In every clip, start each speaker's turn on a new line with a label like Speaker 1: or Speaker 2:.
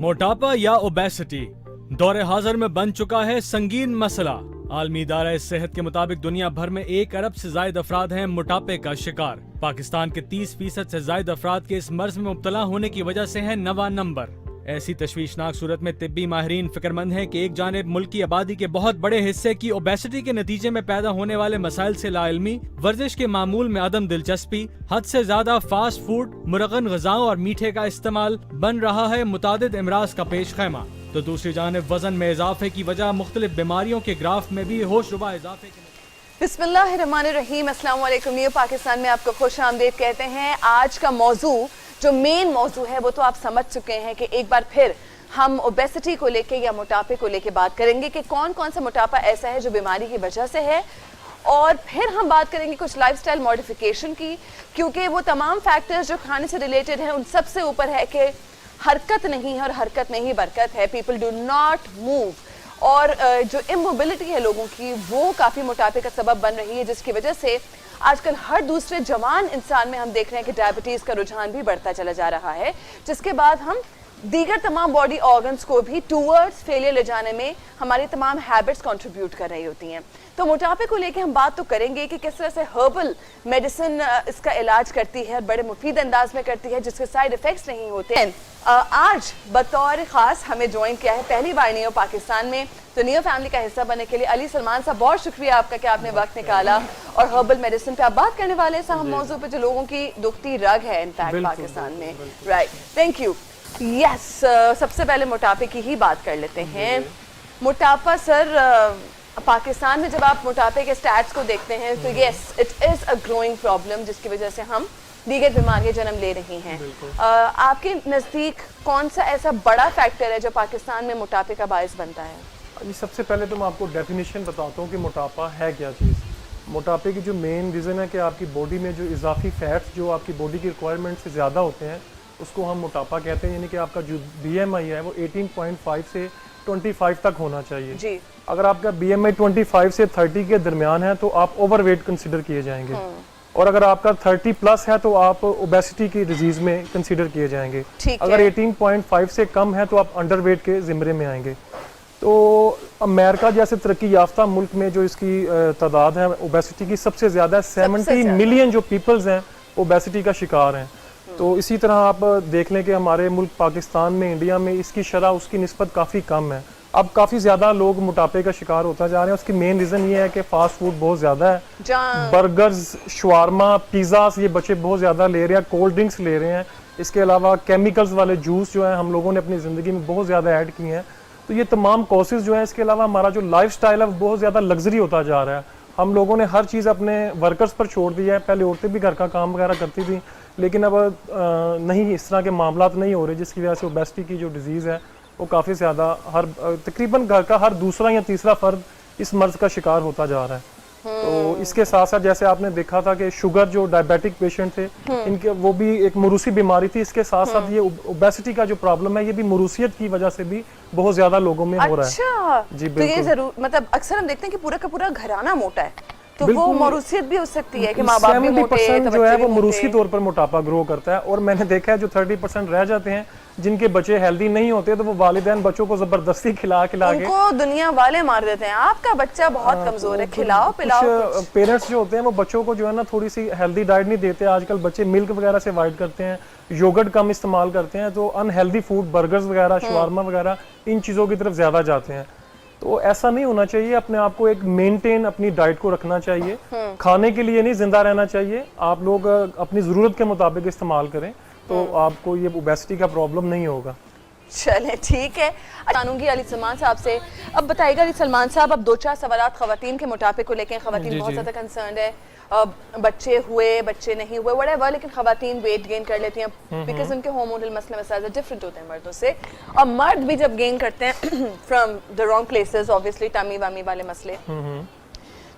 Speaker 1: मोटापा या ओबेसिटी दौरे हाजिर में बन चुका है संगीन मसला। आलमी इदारा सेहत के मुताबिक दुनिया भर में 1 अरब से ज्यादा अफराद हैं मोटापे का शिकार। पाकिस्तान के 30% से ज्यादा अफराद के इस मर्ज में मुब्तला होने की वजह से है 9वां नंबर। ऐसी तशवीशनाक सूरत में तिब्बी माहिरीन फिक्रमंद हैं कि एक जानिब मुल्क की आबादी के बहुत बड़े हिस्से की ओबेसिटी के नतीजे में पैदा होने वाले मसाइल से लाइल्मी, वर्जिश के मामूल में अदम दिलचस्पी, हद से ज्यादा फास्ट फूड, मुरगन ग़िज़ाओं और मीठे का इस्तेमाल बन रहा है मुतादिद इमराज का पेश खैमा। तो दूसरी जानिब वजन में इजाफे की वजह मुख्तलिफ बीमारियों के ग्राफ में भी होशरुबा इजाफे के।
Speaker 2: बिस्मिल्लाहिर्रहमानिर्रहीम, अस्सलाम वालेकुम। न्यू पाकिस्तान में आपको खुश आमदीद कहते हैं। आज का मौजू जो मेन मौजू है वो तो आप समझ चुके हैं कि एक बार फिर हम ओबेसिटी को लेके या मोटापे को लेके बात करेंगे कि कौन कौन सा मोटापा ऐसा है जो बीमारी की वजह से है, और फिर हम बात करेंगे कुछ लाइफस्टाइल मॉडिफिकेशन की, क्योंकि वो तमाम फैक्टर्स जो खाने से रिलेटेड हैं उन सबसे ऊपर है कि हरकत नहीं है, और हरकत में ही बरकत है। पीपल डू नॉट मूव, और जो इमोबिलिटी है लोगों की वो काफ़ी मोटापे का सबब बन रही है, जिसकी वजह से आजकल हर दूसरे जवान इंसान में हम देख रहे हैं कि डायबिटीज़ का रुझान भी बढ़ता चला जा रहा है, जिसके बाद हम दीगर तमाम बॉडी ऑर्गन्स को भी टूवर्ड्स फेलियर ले जाने में हमारी तमाम हैबिट्स कंट्रीब्यूट कर रही होती हैं। तो मोटापे को लेके हम बात तो करेंगे कि किस तरह से हर्बल मेडिसिन इसका इलाज करती है और बड़े मुफीद अंदाज में करती है, जिसके साइड इफ़ेक्ट्स नहीं होते हैं। आज बतौर ख़ास हमें ज्वाइन किया है, पहली बार नियो पाकिस्तान में, तो नियो फैमिली का हिस्सा बनने के लिए अली सलमान साहब, बहुत शुक्रिया आपका कि आपने वक्त निकाला और हर्बल मेडिसिन पे आप बात करने वाले हैं हम मौजू पे जो लोगों की दुखती रग है इनफैक्ट पाकिस्तान में। Right, thank you. यस, सबसे पहले मोटापे की ही बात कर लेते हैं। मोटापा सर, पाकिस्तान में जब आप मोटापे के स्टैट्स को देखते हैं तो yes, it is a growing problem, जिसकी वजह से हम दीगर बीमारियां जन्म ले रही हैं। आपके नज़दीक कौन सा ऐसा बड़ा फैक्टर है जो पाकिस्तान में मोटापे का बायस बनता है?
Speaker 3: जी, सबसे पहले तो मैं आपको डेफिनेशन बताता हूँ कि मोटापा है क्या चीज़। मोटापे की जो मेन रीज़न है कि आपकी बॉडी में जो इजाफी फैट्स जो आपकी बॉडी की रिक्वायरमेंट से ज़्यादा होते हैं उसको हम मोटापा कहते हैं। यानी कि आपका जो BMI है वो 18.5 से 25 तक होना चाहिए जी। अगर आपका BMI 25 से 30 के दरमियान है तो आप ओवरवेट कंसिडर किए जाएंगे, और अगर आपका 30 प्लस है तो आप ओबेसिटी की डिजीज में कंसीडर किए जाएंगे। अगर 18.5 से कम है तो आप अंडरवेट के ज़िम्रे में आएंगे। तो अमेरिका जैसे तरक्की याफ्ता मुल्क में जो इसकी तादाद है ओबेसिटी की सबसे ज़्यादा, 70 मिलियन जो पीपल्स हैं ओबेसिटी का शिकार हैं। तो इसी तरह आप देख लें कि हमारे मुल्क पाकिस्तान में, इंडिया में इसकी शरह उसकी निस्बत काफ़ी कम है। अब काफ़ी ज़्यादा लोग मोटापे का शिकार होता जा रहे हैं। उसकी मेन रीज़न ये है कि फास्ट फूड बहुत ज़्यादा है, बर्गर्स, शवारमा, पिज़्ज़ास ये बच्चे बहुत ज़्यादा ले रहे हैं, कोल्ड ड्रिंक्स ले रहे हैं। इसके अलावा केमिकल्स वाले जूस जो है हम लोगों ने अपनी ज़िंदगी में बहुत ज़्यादा ऐड किए हैं। तो ये तमाम कॉसेज जो है, इसके अलावा हमारा जो लाइफस्टाइल है वो बहुत ज़्यादा लग्जरी होता जा रहा है। हम लोगों ने हर चीज़ अपने वर्कर्स पर छोड़ दिया है। पहले औरतें भी घर का काम वगैरह करती थी, लेकिन अब नहीं, इस तरह के मामलात नहीं हो रहे, जिसकी वजह से ओबेसिटी की जो डिजीज़ है वो काफ़ी ज़्यादा तकरीबन घर का हर दूसरा या तीसरा फर्द इस मर्ज का शिकार होता जा रहा है। तो इसके साथ साथ जैसे आपने देखा था कि शुगर, जो डायबिटिक पेशेंट थे, इनके वो भी एक मुरूसी बीमारी थी। इसके साथ साथ ये ओबेसिटी का जो प्रॉब्लम है ये भी मुरूसियत की वजह से भी बहुत ज्यादा लोगों में हो रहा है।
Speaker 2: अच्छा जी, तो ये जरूर, मतलब अक्सर हम देखते हैं कि पूरा का पूरा घराना मोटा है, तो वो मुरूसियत भी हो सकती है कि माँ बाप भी मोटे हैं,
Speaker 3: जो है वो मुरूसी तौर पर मोटापा ग्रो करता है। और मैंने देखा है जो 30% रह जाते हैं, जिनके बच्चे हेल्दी नहीं होते, तो वो वालिदैन बच्चों को जबरदस्ती खिला के
Speaker 2: उनको दुनिया वाले मार देते हैं, आपका बच्चा बहुत कमजोर है, खिलाओ पिलाओ।
Speaker 3: पेरेंट्स जो होते हैं वो बच्चों को जो है ना थोड़ी सी हेल्दी डाइट नहीं देते। आजकल बच्चे मिल्क वगैरह से अवॉइड करते हैं, योगर्ट कम इस्तेमाल करते हैं, तो अनहेल्दी फूड, बर्गर्स वगैरह, शवारमा वगैरह, इन चीज़ों की तरफ ज़्यादा जाते हैं। तो ऐसा नहीं होना चाहिए। अपने आप को एक मेंटेन अपनी डाइट को रखना चाहिए, खाने के लिए नहीं, जिंदा रहना चाहिए। आप लोग अपनी ज़रूरत के मुताबिक इस्तेमाल करें तो आपको ये ओबेसिटी का प्रॉब्लम नहीं होगा।
Speaker 2: चले ठीक है, जानूंगी अली सलमान साहब से। अब बताइएगा अली सलमान साहब, अब 2-4 सवालात ख़वातीन के मोटापे को लेकर। ख़वातीन बहुत ज़्यादा कंसर्न है, बच्चे हुए बच्चे नहीं हुए व्हाटएवर, लेकिन ख़वातीन वेट गेन कर लेती हैं बिकॉज उनके हार्मोनल मसले मसाइल डिफरेंट होते हैं मर्दों से। और मर्द भी जब गेन करते हैं from the wrong places, obviously tummy wummy वाले मसले,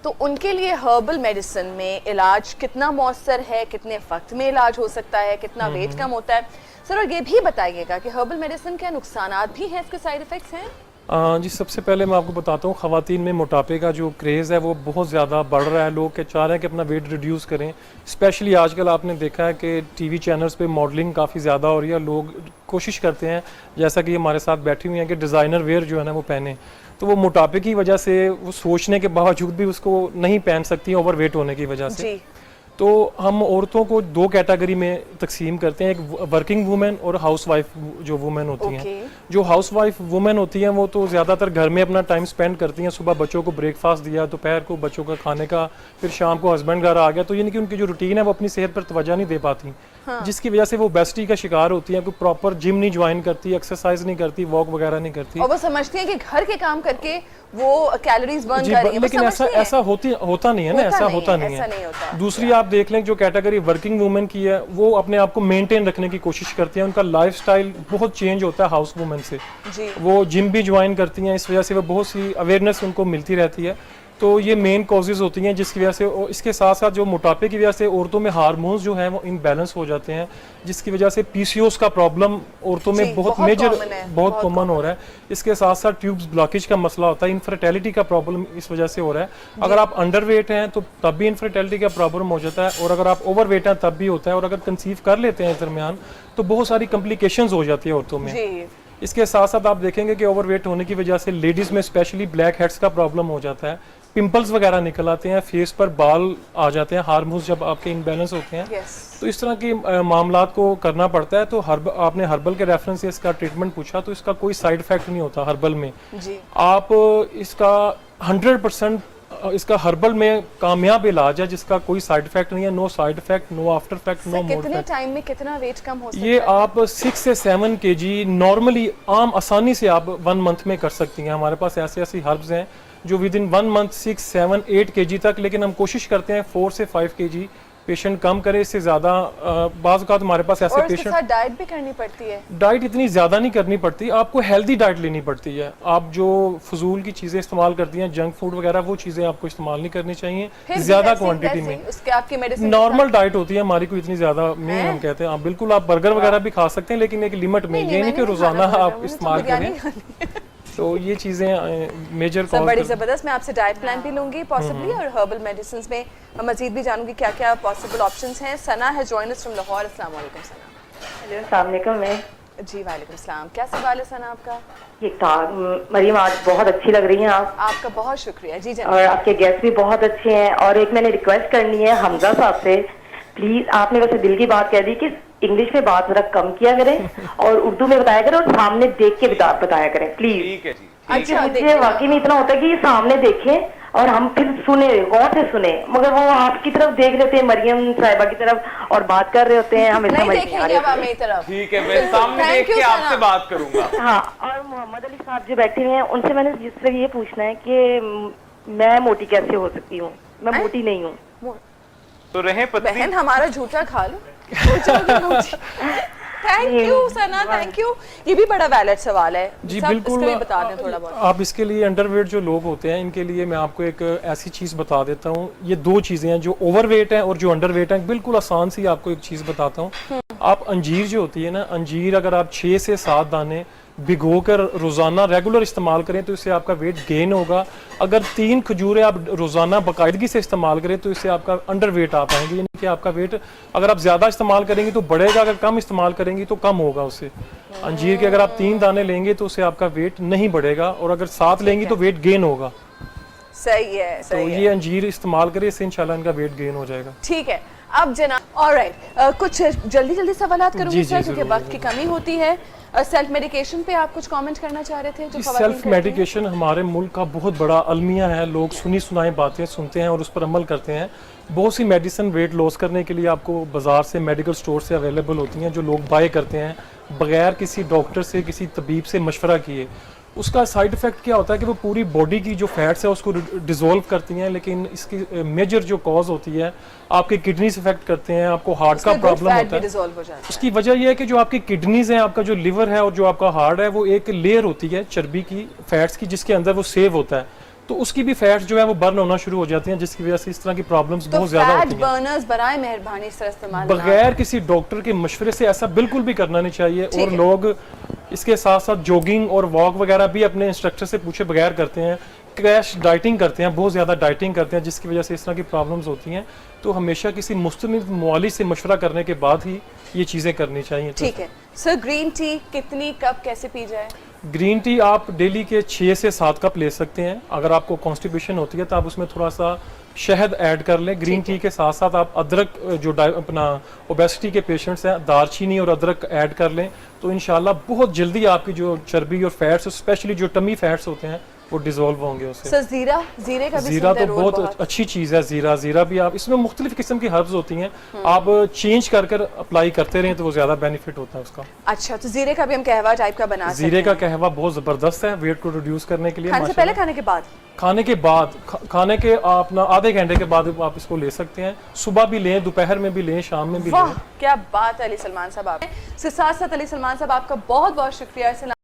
Speaker 2: तो उनके लिए हर्बल मेडिसिन में इलाज कितना मौसर है, कितने वक्त में इलाज हो सकता है, कितना वेट कम होता है सर? और ये भी बताइएगा कि हर्बल मेडिसिन के नुकसानात भी हैं, इसके साइड इफेक्ट्स हैं?
Speaker 3: जी, सबसे पहले मैं आपको बताता हूँ, ख़वातीन में मोटापे का जो क्रेज़ है वो बहुत ज़्यादा बढ़ रहा है। लोग के चाह रहे हैं कि अपना वेट रिड्यूस करें। स्पेशली आजकल आपने देखा है कि टीवी चैनल्स पे मॉडलिंग काफ़ी ज़्यादा हो रही है। लोग कोशिश करते हैं, जैसा कि हमारे साथ बैठी हुई हैं, कि डिज़ाइनर वेयर जो है ना वो पहने। तो वो मोटापे की वजह से, वो सोचने के बावजूद भी उसको नहीं पहन सकती हैं, ओवर वेट होने की वजह से।
Speaker 2: जी।
Speaker 3: तो हम औरतों को दो कैटेगरी में तकसीम करते हैं, एक वर्किंग वुमेन और हाउस वाइफ जो वुमेन होती हैं। जो हाउस वाइफ वुमेन होती हैं वो तो ज़्यादातर घर में अपना टाइम स्पेंड करती हैं। सुबह बच्चों को ब्रेकफास्ट दिया, दोपहर को बच्चों का खाने का, फिर शाम को हस्बैंड घर आ गया, तो यानी कि उनकी जो रूटीन है वो अपनी सेहत पर तवज्जो नहीं दे पाती। जिसकी वजह से वो ओबेसिटी का शिकार होती हैं। कोई प्रॉपर जिम नहीं ज्वाइन करती, एक्सरसाइज नहीं करती, वॉक वगैरह नहीं करती,
Speaker 2: और वो समझती हैं कि घर के काम करके वो कैलोरीज बर्न कर रही हैं।
Speaker 3: लेकिन ऐसा होता नहीं है ना, ऐसा होता नहीं है। दूसरी आप देख लें, जो कैटेगरी वर्किंग वुमेन की है वो अपने आप को मेंटेन रखने की कोशिश करती हैं। उनका लाइफस्टाइल बहुत चेंज होता है हाउस वुमेन से। वो जिम भी ज्वाइन करती हैं, इस वजह से वो बहुत सी अवेयरनेस उनको मिलती रहती है। तो ये मेन कॉजेज़ होती हैं जिसकी वजह से, और इसके साथ साथ जो मोटापे की वजह से औरतों में हार्मोन्स जो हैं वो इनबैलेंस हो जाते हैं, जिसकी वजह से पीसीओएस का प्रॉब्लम औरतों में बहुत मेजर, बहुत कॉमन हो रहा है। इसके साथ साथ ट्यूब्स ब्लॉकेज का मसला होता है, इनफर्टिलिटी का प्रॉब्लम इस वजह से हो रहा है। अगर आप अंडर वेट हैं तो तब भी इनफर्टिलिटी का प्रॉब्लम हो जाता है, और अगर आप ओवर वेट हैं तब भी होता है, और अगर कंसीव कर लेते हैं इस दरमियान तो बहुत सारी कॉम्प्लिकेशंस हो जाती है औरतों में। इसके साथ साथ आप देखेंगे कि ओवरवेट होने की वजह से लेडीज़ में स्पेशली ब्लैक हेड्स का प्रॉब्लम हो जाता है, पिंपल्स वगैरह निकल आते हैं, फेस पर बाल आ जाते हैं, हार्मोन्स जब आपके इनबैलेंस होते हैं। तो इस तरह के मामलात को करना पड़ता है। तो आपने हर्बल के रेफरेंस से इसका ट्रीटमेंट पूछा, तो इसका कोई साइड इफेक्ट नहीं होता हर्बल में। आप इसका 100% इसका हर्बल में कामयाब इलाज है जिसका कोई साइड इफेक्ट नहीं है। No side effect, no after effect, no more
Speaker 2: कितने टाइम में कितना वेट कम हो सकता है?
Speaker 3: ये आप 6 से 7 kg नॉर्मली आसानी से आप 1 मंथ में कर सकती हैं। हमारे पास ऐसी हर्ब्स हैं जो विद इन 1 मंथ 6, 7, 8 kg तक, लेकिन हम कोशिश करते हैं 4 से 5 kg पेशेंट कम करे, इससे ज़्यादा बाज़ औक़ात हमारे पास ऐसे पेशेंट।
Speaker 2: और डाइट भी करनी पड़ती है? डाइट
Speaker 3: इतनी ज़्यादा नहीं करनी पड़ती, आपको हेल्दी डाइट लेनी पड़ती है। आप जो फजूल की चीज़ें इस्तेमाल करती हैं, जंक फूड वगैरह, वो चीज़ें आपको इस्तेमाल नहीं करनी चाहिए ज़्यादा क्वांटिटी में। नॉर्मल डाइट होती है हमारी, कोई इतनी ज़्यादा में हम कहते हैं। आप बिल्कुल आप बर्गर वगैरह भी खा सकते हैं, लेकिन एक लिमिट में, ये नहीं कि रोज़ाना आप इस्तेमाल करें। तो ये चीज़ें मेजर कॉज।
Speaker 2: बड़ी ज़बरदस्त। मैं आपसे डाइट प्लान भी लूंगी पॉसिबली, और हर्बल मेडिसिन में मैं मजीद भी जानूंगी क्या क्या पॉसिबल ऑप्शंस हैं। सना है जॉइन अस फ्रॉम लाहौर। अस्सलाम वालेकुम सना।
Speaker 4: हेलो, अस्सलाम वालेकुम। मैं
Speaker 2: जी वालेकुम सलाम। क्या सवाल है सना आपका?
Speaker 4: ठीक ठाक। मरियम, आज बहुत अच्छी लग रही हैं आप।
Speaker 2: आपका बहुत शुक्रिया जी।
Speaker 4: और आपके गेस्ट भी बहुत अच्छे हैं। और एक मैंने रिक्वेस्ट करनी है हमजा साहब से, प्लीज। आपने वैसे दिल की बात कह दी कि इंग्लिश में बात जरा कम किया करें और उर्दू में बताया करें, और सामने देख के बताया करें प्लीज।
Speaker 5: ठीक है जी।
Speaker 4: अच्छा, मुझे वाकई में इतना होता है कि ये सामने देखें और हम फिर सुने, गौर से सुने, मगर वो आपकी तरफ देख रहे थे, मरियम साहिबा की तरफ, और बात कर रहे होते हैं, हमें समझ नहीं आ रही।
Speaker 5: ठीक है, मैं सामने देख के आपसे बात करूंगा।
Speaker 4: हाँ, और मोहम्मद अली साहब जो बैठे हुए हैं, उनसे मैंने जिससे ये पूछना है कि मैं मोटी कैसे हो सकती हूँ? मैं मोटी नहीं हूँ।
Speaker 5: तो रहे पत्नी,
Speaker 2: बहन हमारा झूठा खा लो। Thank you Sana, thank you. ये भी बड़ा वैलिड सवाल है
Speaker 3: जी। बिल्कुल,
Speaker 2: बता दें थोड़ा बहुत।
Speaker 3: आप इसके लिए अंडरवेट जो लोग होते हैं, इनके लिए मैं आपको एक ऐसी चीज़ बता देता हूँ। ये दो चीज़ें हैं, जो ओवरवेट है और जो अंडरवेट है। बिल्कुल आसान सी आपको एक चीज़ बताता हूँ। आप अंजीर जो होती है ना, अंजीर अगर आप 6 से 7 दाने भिगो कर रोज़ाना रेगुलर इस्तेमाल करें तो इससे आपका वेट गेन होगा। अगर 3 खजूरें आप रोज़ाना बाकायदगी से इस्तेमाल करें तो इससे आपका अंडर वेट आ पाएंगे, यानी कि आपका वेट अगर आप ज़्यादा इस्तेमाल करेंगे तो बढ़ेगा, अगर कम इस्तेमाल करेंगी तो कम होगा उससे। अंजीर के अगर आप 3 दाने लेंगे तो उससे आपका वेट नहीं बढ़ेगा, और अगर 7 लेंगी तो वेट गेन होगा।
Speaker 2: सही है, सही
Speaker 3: तो
Speaker 2: है।
Speaker 3: ये अंजीर इस्तेमाल करें, इससे इंशाल्लाह इनका वेट गेन हो जाएगा।
Speaker 2: ठीक है। अब जनाब, ऑलराइट, कुछ जल्दी सवालात करूंगी सर, क्योंकि वक्त की कमी होती है। सेल्फ मेडिकेशन पे आप कुछ कमेंट करना चाह रहे थे? जो
Speaker 3: सेल्फ मेडिकेशन हमारे मुल्क का बहुत बड़ा अलमिया है। लोग सुनी सुनाई बातें सुनते हैं और उस पर अमल करते हैं। बहुत सी मेडिसिन वेट लॉस करने के लिए आपको बाज़ार से, मेडिकल स्टोर से अवेलेबल होती हैं, जो लोग बाय करते हैं बगैर किसी डॉक्टर से, किसी तबीब से मशवरा किए। उसका साइड इफ़ेक्ट क्या होता है कि वो पूरी बॉडी की जो फैट्स है उसको डिज़ोल्व करती हैं, लेकिन इसकी मेजर जो कॉज होती है आपके किडनीज इफेक्ट करते हैं, आपको हार्ट का प्रॉब्लम होता है। उसकी वजह यह है कि जो आपकी किडनीज हैं, आपका जो लिवर है और जो आपका हार्ट है, वो एक लेयर होती है चर्बी की, फैट्स की, जिसके अंदर वो सेव होता है। तो उसकी भी फैट्स जो है वो बर्न होना शुरू हो जाती हैं, जिसकी वजह से इस तरह की प्रॉब्लम्स बहुत ज्यादा होती हैं।
Speaker 2: बर्नर्स बराए मेहरबानी इस तरह इस्तेमाल
Speaker 3: बगैर किसी डॉक्टर के मशवरे से ऐसा बिल्कुल भी करना नहीं चाहिए। और लोग इसके साथ साथ जॉगिंग और वॉक वगैरह भी अपने इंस्ट्रक्टर से पूछे बगैर करते हैं। क्रैश डाइटिंग करते हैं, बहुत ज़्यादा डाइटिंग करते हैं, जिसकी वजह से इस तरह की प्रॉब्लम्स होती हैं। तो हमेशा किसी मुस्तनिद मुआलिज से मशवरा करने के बाद ही ये चीज़ें करनी चाहिए।
Speaker 2: ठीक है सर, ग्रीन टी कितनी कप कैसे पी जाए?
Speaker 3: ग्रीन टी आप डेली के 6 से 7 कप ले सकते हैं। अगर आपको कॉन्स्टिपेशन होती है तो आप उसमें थोड़ा सा शहद ऐड कर लें। ग्रीन टी के साथ साथ आप अदरक, जो अपना ओबेसिटी के पेशेंट्स हैं, दालचीनी और अदरक ऐड कर लें, तो इंशाल्लाह बहुत जल्दी आपकी जो चर्बी और फैट्स, स्पेशली जो टमी फैट्स होते हैं, वो डिजोल्व होंगे उससे।
Speaker 2: सर जीरा, जीरे का भी
Speaker 3: जीरा
Speaker 2: सुनते
Speaker 3: तो
Speaker 2: हैं रोल
Speaker 3: बहुत अच्छी चीज़ है। जीरा भी आप, इसमें मुख्तलिफ किस्म की हर्ब्स होती हैं, आप चेंज कर कर अप्लाई करते रहें तो वो ज़्यादा बेनिफिट होता है उसका।
Speaker 2: अच्छा, तो जीरे का भी हम कहवा टाइप का बना सकते हैं?
Speaker 3: जीरे का कहवा बहुत ज़बरदस्त है वेट को रिड्यूस करने के लिए।
Speaker 2: खाने से पहले, खाने के बाद?
Speaker 3: खाने के बाद, खाने के अपना आधे घंटे के बाद आप इसको ले सकते हैं। सुबह भी लें, दोपहर में भी लें, शाम में भी लें।
Speaker 2: वाह क्या बात है अली सलमान साहब। आप साथ साथ अली सलमान साहब आपका बहुत बहुत शुक्रिया।